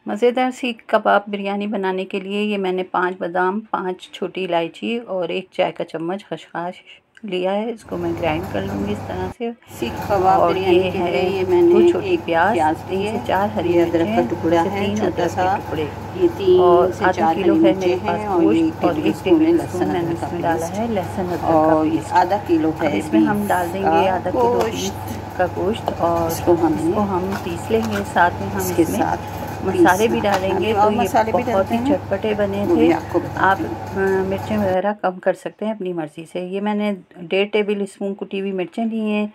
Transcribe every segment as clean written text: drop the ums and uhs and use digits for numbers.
मज़ेदार सीख कबाब बिरयानी बनाने के लिए ये मैंने 5 बादाम, 5 छोटी इलायची और 1 चाय का चम्मच खसखस लिया है। इसको मैं ग्राइंड कर लूँगी इस तरह से। सीख कबाब और बिरयानी ये के है लिए ये मैंने 2 छोटी एक प्याज, प्याज 3 ली से है, 4 हरी ये अदरक का मिर्चें, टुकड़ा 2 से है 3 छोटा अदरक सा, के टुकड़े ये 3 और से आधा 4 किलो हरी है मेरे मिर्चें पास हैं और ये गोश्त और 1 टेबलस्पून है टेबल लहसुन स्पून मैंने अदरक का इसमें डाला है पेस्ट लहसुन अदरक का और पेस्ट। आधा किलो अब है इसमें हम डाल बीफ का देंगे आधा किलो बीफ गोश्त। का गोश्त और इसको इसको हम पीस लेंगे। साथ में हम इसके इसमें साथ मसाले भी पीसना डालेंगे। और तो ये मसाले भी बहुत डालते ही हैं, चटपटे बने वो थे। भी आपको आप बताती हूँ। मिर्चें वगैरह कम कर सकते हैं अपनी मर्ज़ी से। ये मैंने 1.5 टेबल स्पून कुटी हुई मिर्चें ली हैं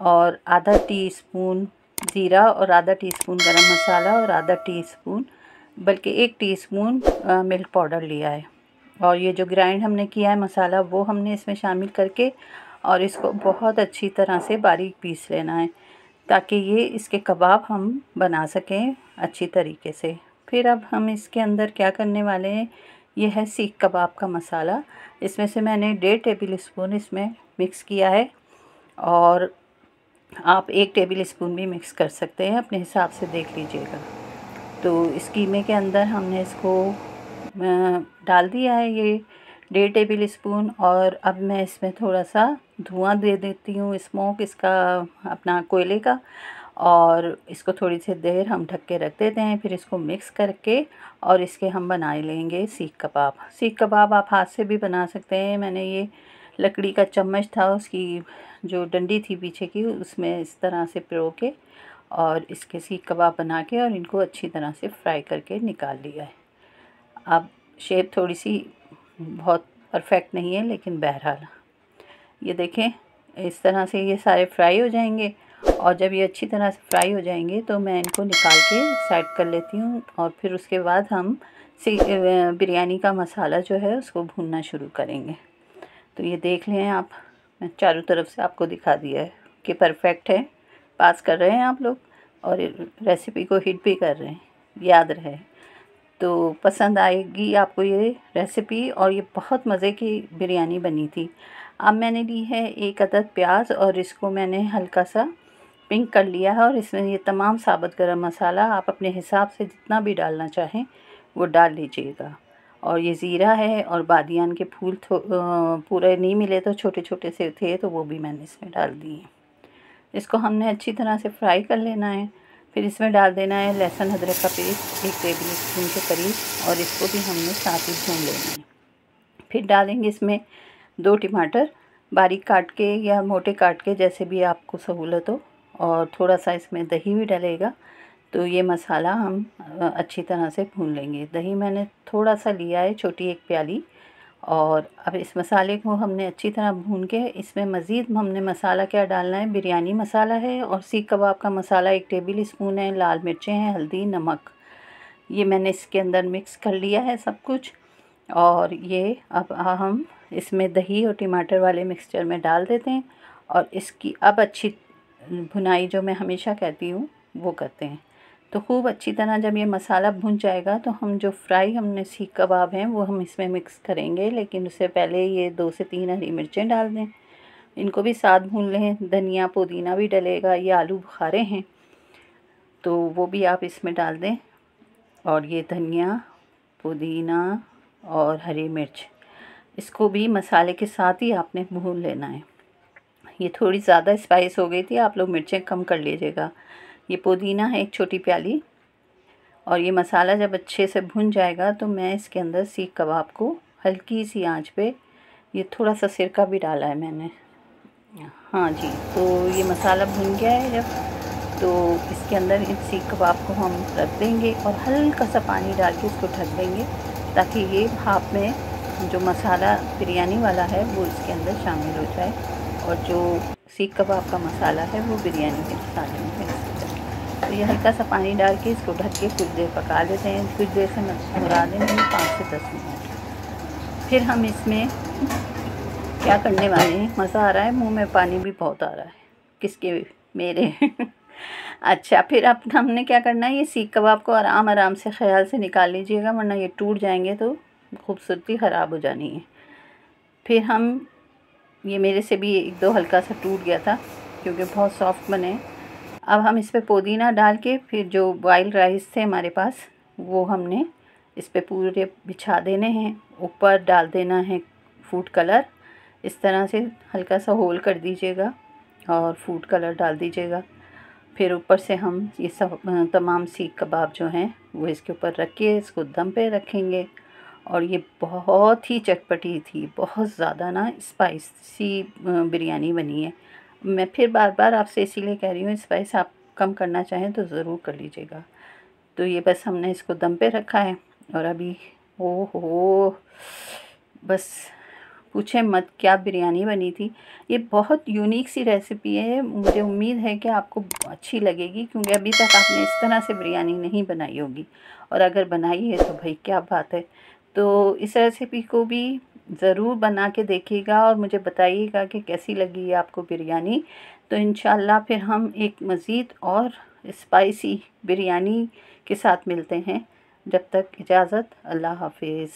और आधा टीस्पून ज़ीरा और आधा टीस्पून गरम मसाला और आधा टीस्पून बल्कि 1 टीस्पून मिल्क पाउडर लिया है। और ये जो ग्राइंड हमने किया है मसाला वो हमने इसमें शामिल करके और इसको बहुत अच्छी तरह से बारीक पीस लेना है ताकि ये इसके कबाब हम बना सकें अच्छी तरीके से। फिर अब हम इसके अंदर क्या करने वाले हैं, ये है सीख कबाब का मसाला। इसमें से मैंने 1.5 टेबल स्पून इसमें मिक्स किया है और आप 1 टेबल स्पून भी मिक्स कर सकते हैं, अपने हिसाब से देख लीजिएगा। तो इस कीमे के अंदर हमने इसको डाल दिया है ये 1.5 टेबल स्पून। और अब मैं इसमें थोड़ा सा धुआं दे देती हूँ, स्मोक इसका अपना कोयले का, और इसको थोड़ी सी देर हम ढक के रख देते हैं। फिर इसको मिक्स करके और इसके हम बना लेंगे सीख कबाब। सीख कबाब आप हाथ से भी बना सकते हैं। मैंने ये लकड़ी का चम्मच था, उसकी जो डंडी थी पीछे की, उसमें इस तरह से पिरो के और इसके सीख कबाब बना के और इनको अच्छी तरह से फ्राई करके निकाल लिया है। अब शेप थोड़ी सी बहुत परफेक्ट नहीं है, लेकिन बहरहाल ये देखें इस तरह से ये सारे फ्राई हो जाएंगे। और जब ये अच्छी तरह से फ्राई हो जाएंगे तो मैं इनको निकाल के साइड कर लेती हूँ। और फिर उसके बाद हम बिरयानी का मसाला जो है उसको भूनना शुरू करेंगे। तो ये देख लें आप, मैं चारों तरफ से आपको दिखा दिया है कि परफेक्ट है। पास कर रहे हैं आप लोग और रेसिपी को हिट भी कर रहे हैं, याद रहे। तो पसंद आएगी आपको ये रेसिपी। और ये बहुत मज़े की बिरयानी बनी थी। अब मैंने ली है 1 अदद प्याज और इसको मैंने हल्का सा पिंक कर लिया है। और इसमें ये तमाम साबुत गरम मसाला आप अपने हिसाब से जितना भी डालना चाहें वो डाल लीजिएगा। और ये ज़ीरा है और बादियान के फूल पूरे नहीं मिले तो छोटे छोटे से थे तो वो भी मैंने इसमें डाल दिए। इसको हमने अच्छी तरह से फ्राई कर लेना है। फिर इसमें डाल देना है लहसुन अदरक का पेस्ट 1 टेबल स्पून के करीब और इसको भी हमने साथ ही भून लेना है। फिर डालेंगे इसमें 2 टमाटर बारीक काट के या मोटे काट के, जैसे भी आपको सहूलत हो। और थोड़ा सा इसमें दही भी डलेगा। तो ये मसाला हम अच्छी तरह से भून लेंगे। दही मैंने थोड़ा सा लिया है, छोटी 1 प्याली। और अब इस मसाले को हमने अच्छी तरह भून के इसमें मज़ीद हमने मसाला क्या डालना है, बिरयानी मसाला है और सीख कबाब का मसाला 1 टेबल स्पून है, लाल मिर्चें हैं, हल्दी, नमक, ये मैंने इसके अंदर मिक्स कर लिया है सब कुछ। और ये अब हम इसमें दही और टमाटर वाले मिक्सचर में डाल देते हैं और इसकी अब अच्छी भुनाई, जो मैं हमेशा कहती हूँ, वो करते हैं। तो खूब अच्छी तरह जब ये मसाला भुन जाएगा तो हम जो फ्राई हमने सीख कबाब हैं वो हम इसमें मिक्स करेंगे। लेकिन उससे पहले ये 2 से 3 हरी मिर्चें डाल दें, इनको भी साथ भून लें। धनिया पुदीना भी डलेगा, ये आलू बुखारे हैं तो वो भी आप इसमें डाल दें। और ये धनिया, पुदीना और हरी मिर्च, इसको भी मसाले के साथ ही आपने भून लेना है। ये थोड़ी ज़्यादा स्पाइस हो गई थी, आप लोग मिर्चें कम कर लीजिएगा। ये पुदीना है 1 छोटी प्याली। और ये मसाला जब अच्छे से भुन जाएगा तो मैं इसके अंदर सीख कबाब को हल्की सी आंच पे, ये थोड़ा सा सिरका भी डाला है मैंने, हाँ जी। तो ये मसाला भुन गया है जब, तो इसके अंदर इन सीख कबाब को हम रख देंगे और हल्का सा पानी डाल के इसको ढक देंगे ताकि ये भाप में जो मसाला बिरयानी वाला है वो इसके अंदर शामिल हो जाए और जो सीख कबाब का मसाला है वो बिरयानी के मसाले में मिक्स हो जाए। तो ये हल्का सा पानी डाल के इसको ढक के कुछ देर पका लेते हैं। कुछ देर से मुरा देंगे 5 से 10 मिनट। फिर हम इसमें क्या करने वाले हैं, मज़ा आ रहा है, मुंह में पानी भी बहुत आ रहा है, किसके, मेरे अच्छा, फिर अब हमने क्या करना है, ये सीख कबाब को आराम आराम से ख्याल से निकाल लीजिएगा वरना ये टूट जाएंगे तो खूबसूरती ख़राब हो जानी है। फिर हम, ये मेरे से भी 1-2 हल्का सा टूट गया था क्योंकि बहुत सॉफ्ट बने। अब हम इस पर पुदीना डाल के, फिर जो बॉइल्ड राइस थे हमारे पास वो हमने इस पे पूरे बिछा देने हैं। ऊपर डाल देना है फूड कलर, इस तरह से हल्का सा होल कर दीजिएगा और फूड कलर डाल दीजिएगा। फिर ऊपर से हम ये सब तमाम सीख कबाब जो हैं वो इसके ऊपर रख के इसको दम पे रखेंगे। और ये बहुत ही चटपटी थी, बहुत ज़्यादा ना स्पाइसी बिरयानी बनी है। मैं फिर बार बार आपसे इसीलिए कह रही हूँ, स्पाइस आप कम करना चाहें तो ज़रूर कर लीजिएगा। तो ये बस हमने इसको दम पे रखा है और अभी ओहो, बस पूछें मत क्या बिरयानी बनी थी। ये बहुत यूनिक सी रेसिपी है, मुझे उम्मीद है कि आपको अच्छी लगेगी, क्योंकि अभी तक आपने इस तरह से बिरयानी नहीं बनाई होगी, और अगर बनाई है तो भाई क्या बात है। तो इस रेसिपी को भी ज़रूर बना के देखिएगा और मुझे बताइएगा कि कैसी लगी है आपको बिरयानी। तो इंशाल्लाह फिर हम एक मज़ीद और स्पाइसी बिरयानी के साथ मिलते हैं। जब तक इजाज़त, अल्लाह हाफिज़।